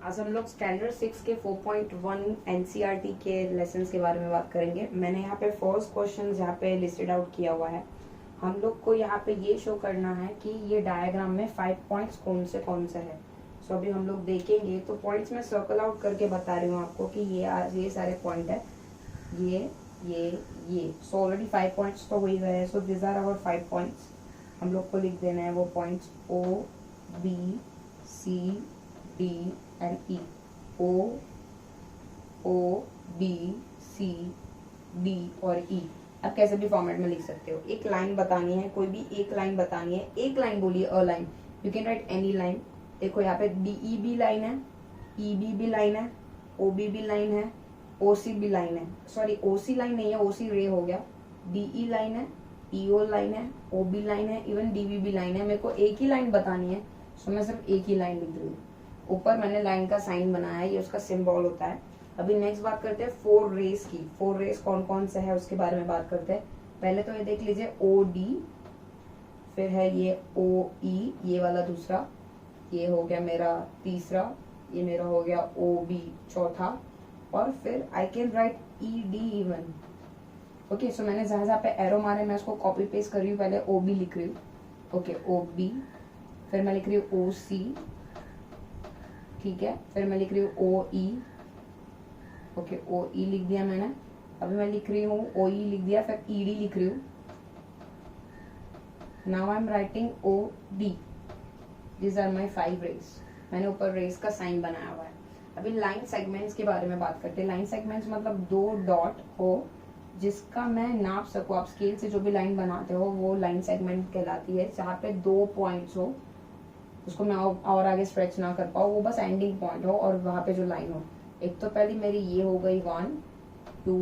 आज हम लोग स्टैंडर्ड 6 के 4.1 एनसीईआरटी के लेसन के बारे में बात करेंगे। मैंने यहाँ पे फर्स्ट क्वेश्चन यहाँ पे लिस्टेड आउट किया हुआ है। हम लोग को यहाँ पे ये शो करना है कि ये डायग्राम में 5 पॉइंट्स कौन से है। सो अभी हम लोग देखेंगे तो पॉइंट्स में सर्कल आउट करके बता रही हूँ आपको कि ये सारे पॉइंट है, ये सो ऑलरेडी 5 पॉइंट्स तो हो ही गए हैं। So this are our 5 points. हम लोग को लिख देना है वो points O B C D and E। O B C D और E आप कैसे भी फॉर्मेट में लिख सकते हो। एक लाइन बतानी है, कोई भी एक लाइन बतानी है। एक लाइन बोलिए, a line, you can write any line. देखो यहाँ पे DE भी लाइन है, EB भी लाइन है, OB भी लाइन है, OC भी लाइन है। सॉरी OC लाइन नहीं है, OC रे हो गया। DE लाइन है, EO लाइन है, OB लाइन है, इवन DB भी लाइन है। मेरे को एक ही लाइन बतानी है, सो मैं सिर्फ एक ही लाइन लिख रही हूँ। ऊपर मैंने लाइन का साइन बनाया है, ये उसका सिंबल होता है। अभी नेक्स्ट बात करते हैं 4 रेस की। 4 रेस कौन कौन से है उसके बारे में बात करते हैं। पहले तो ये देख लीजिए OD, फिर है ये OE, ये वाला दूसरा, ये हो गया मेरा तीसरा, ये मेरा हो गया OB चौथा, और फिर I can write ED even. Okay, so मैंने जहाँ पे एरो मारे मैं उसको कॉपी पेस्ट कर रही हूँ। पहले OB लिख रही हूँ, ओके OB, फिर मैं लिख रही हूँ OC, ठीक है, फिर मैं लिख रही हूँ OE, ओके OE लिख दिया मैंने। अभी मैं लिख रही हूँ OE लिख दिया, फिर ED लिख रही हूँ। Now I am writing OD। This are my 5 rays. मैंने ऊपर रेस का साइन बनाया हुआ है। अभी लाइन सेगमेंट्स के बारे में बात करते हैं। लाइन सेगमेंट्स मतलब 2 डॉट हो जिसका मैं नाप सकूँ। आप स्केल से जो भी लाइन बनाते हो वो लाइन सेगमेंट कहलाती है। जहाँ पे 2 पॉइंट्स हो, उसको मैं और आगे स्ट्रेच ना कर पाऊँ, वो बस एंडिंग पॉइंट हो और वहाँ पे जो लाइन हो। एक तो पहली मेरी ये हो गई 1 2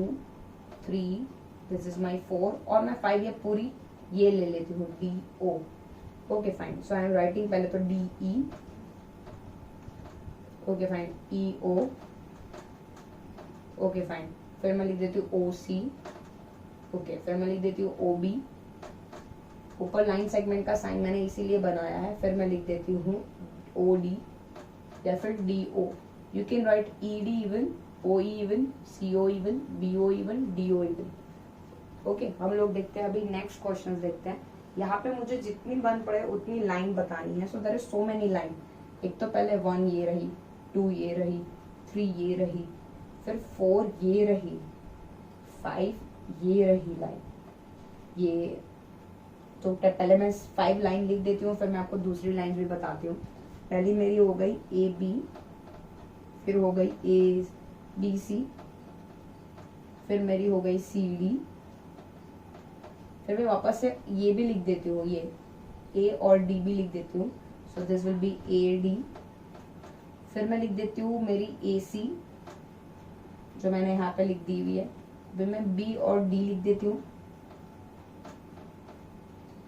3, दिस इज माई 4, और मैं 5 ये पूरी ये ले लेती हूँ DO। Okay fine, so I am writing पहले तो DE, okay fine, EO, okay fine, फिर मैं लिख देती हूँ OC, ओके, फिर मैं लिख देती हूँ OB। ऊपर लाइन सेगमेंट का साइन मैंने इसीलिए बनाया है। फिर मैं लिख देती हूँ OD या फिर DO। You can write ED even, OE even, CO even, BO even, DO even. Okay, हम लोग देखते हैं अभी नेक्स्ट क्वेश्चन देखते हैं। यहाँ पे मुझे जितनी बन पड़े उतनी लाइन बतानी है। So there is so many line. एक तो पहले 1 ये रही, 2 ये रही, 3 ये रही, फिर 4 ये रही, 5 ये रही लाइन। ये तो पहले मैं 5 लाइन लिख देती हूँ, फिर मैं आपको दूसरी लाइन भी बताती हूँ। पहली मेरी हो गई AB, फिर हो गई ABC, फिर मेरी हो गई CD, फिर मैं वापस से ये भी लिख देती हूँ, ये A और D भी लिख देती हूँ। So this will be AD। फिर मैं लिख देती हूँ मेरी AC जो मैंने यहाँ पे लिख दी हुई है। फिर मैं B और D लिख देती हूँ,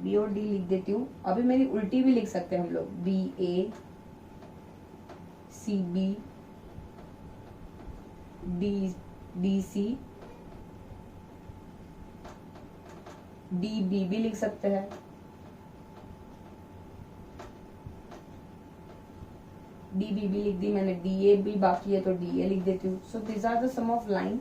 B और D लिख देती हूँ। अभी मेरी उल्टी भी लिख सकते हैं हम लोग, BA CB DC DB भी लिख सकते हैं। DB भी लिख दी मैंने, DA भी बाकी है तो DA लिख देती हूँ। So this are the some of line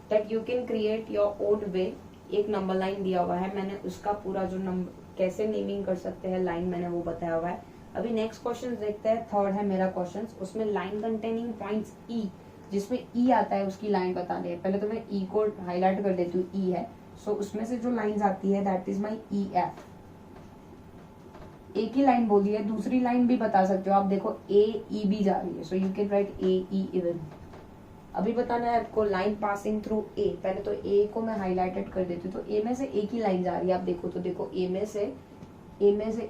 that you can create your own way. एक नंबर लाइन दिया हुआ है, मैंने उसका पूरा जो नंबर कैसे नेमिंग कर सकते हैं लाइन मैंने वो बताया हुआ है। अभी नेक्स्ट क्वेश्चन देखते हैं। थर्ड है मेरा क्वेश्चन, उसमें लाइन कंटेनिंग पॉइंट्स E, जिसमें E आता है उसकी लाइन बतानी है। पहले तो मैं E को हाईलाइट कर देती हूँ, E है। सो उसमें से जो लाइंस आती है दैट इज माई EF। एक ही लाइन बोली है, दूसरी लाइन भी बता सकते हो आप। देखो AEB जा रही है, so you can write AE even. अभी बताना है आपको लाइन पासिंग थ्रू A। पहले तो A को मैं हाईलाइटेड कर देती हूँ, तो A में से एक ही लाइन जा रही है। आप देखो तो देखो A में से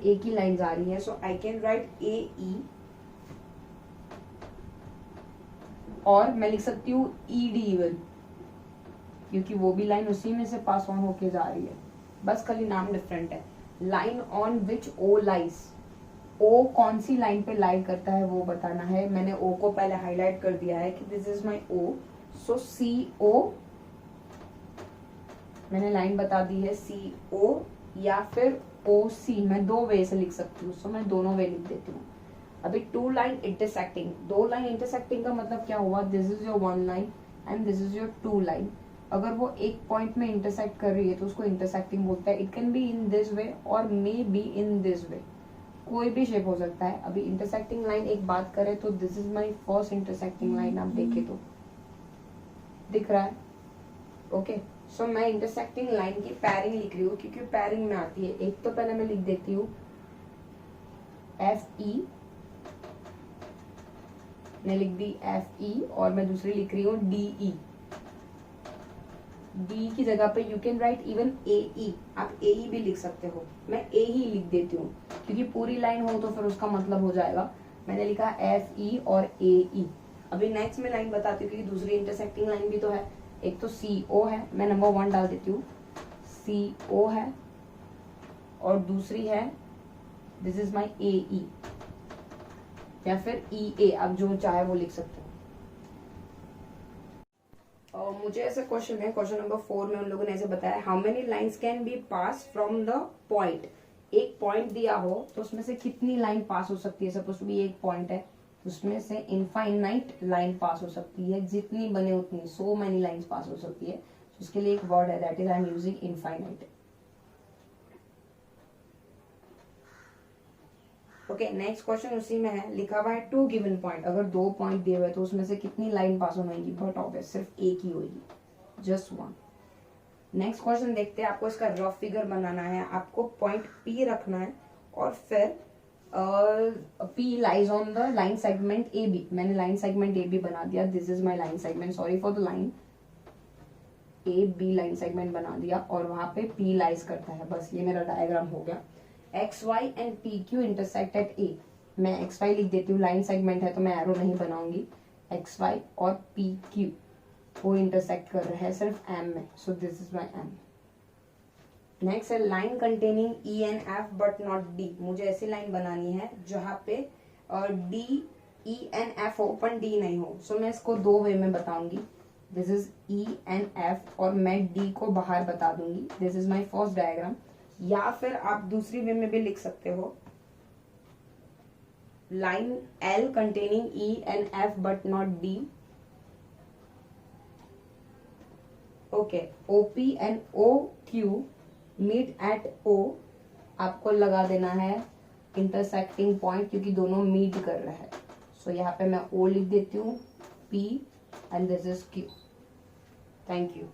एक ही लाइन जा रही है। सो आई कैन राइट AE, और मैं लिख सकती हूँ ED इवन, क्योंकि वो भी लाइन उसी में से पास ऑन होके जा रही है, बस खाली नाम डिफरेंट है। Line on which O lies, O कौन सी लाइन पे लाइन करता है वो बताना है। मैंने O को पहले हाईलाइट कर दिया है कि this is my O। So CO मैंने लाइन बता दी है, CO या फिर OC। मैं 2 वे से लिख सकती हूँ, सो मैं दोनों वे लिख देती हूँ। अभी टू लाइन इंटरसेक्टिंग, दो लाइन इंटरसेक्टिंग का मतलब क्या हुआ, this is your one line and this is your two line. अगर वो एक पॉइंट में इंटरसेक्ट कर रही है तो उसको इंटरसेक्टिंग बोलते हैं। It can be in this way और may be in this way, कोई भी शेप हो सकता है। अभी इंटरसेक्टिंग लाइन एक बात करें तो this is my first intersecting line, आप देखें तो दिख रहा है। ओके, सो मैं इंटरसेक्टिंग लाइन की पैरिंग लिख रही हूँ क्योंकि पैरिंग में आती है। एक तो पहले मैं लिख देती हूँ FE, मैं लिख दी FE और मैं दूसरी लिख रही हूँ DE। डी की जगह पे you can write even AE, आप AE भी लिख सकते हो। मैं A ही लिख देती हूँ क्योंकि पूरी लाइन हो तो फिर उसका मतलब हो जाएगा। मैंने लिखा FE और AE। अभी नेक्स्ट में लाइन बताती हूँ क्योंकि दूसरी इंटरसेक्टिंग लाइन भी तो है। एक तो CO है, मैं नंबर 1 डाल देती हूँ, CO है, और दूसरी है दिस इज माई AE या फिर EA, आप जो चाहे वो लिख सकते हो। मुझे ऐसा क्वेश्चन है, क्वेश्चन नंबर 4 में उन लोगों ने ऐसे बताया, how many lines can be pass from the point. एक पॉइंट दिया हो तो उसमें से कितनी लाइन पास हो सकती है। सपोज टू बी एक पॉइंट है, उसमें से इनफाइनाइट लाइन पास हो सकती है, जितनी बने उतनी, सो मेनी लाइन्स पास हो सकती है। उसके लिए एक वर्ड है, that is I am using infinite. Okay, next question उसी में है, लिखा हुआ है टू गिवन पॉइंट। अगर दो पॉइंट दिए हुए तो उसमें से कितनी लाइन पास होगी, बट ऑब्वियस सिर्फ एक ही होगी, जस्ट वन। नेक्स्ट क्वेश्चन देखते हैं, आपको इसका रफ फिगर बनाना है। आपको पॉइंट P रखना है और फिर P lies on the line segment AB। मैंने लाइन सेगमेंट AB बना दिया, this is my line segment, sorry for the line, AB line segment बना दिया और वहां पे P लाइज करता है। बस ये मेरा डायग्राम हो गया। XY and PQ intersect at A। मैं XY लिख देती हूँ, लाइन सेगमेंट है तो मैं एरो नहीं बनाऊंगी। XY और PQ वो इंटरसेक्ट कर रहे हैं सिर्फ M में, so this is my M। Next है line containing E and F but not D। मुझे ऐसी लाइन बनानी है जहां पे D, E and F open, D नहीं हो। सो मैं इसको दो वे में बताऊंगी, this is E and F और मैं D को बाहर बता दूंगी, this is my first diagram. या फिर आप दूसरी वे में भी लिख सकते हो, line L containing E and F but not D। Okay, OP and OQ meet at O। आपको लगा देना है इंटरसेक्टिंग पॉइंट क्योंकि दोनों मीट कर रहे हैं। सो यहाँ पे मैं O लिख देती हूँ, P and this is Q। Thank you.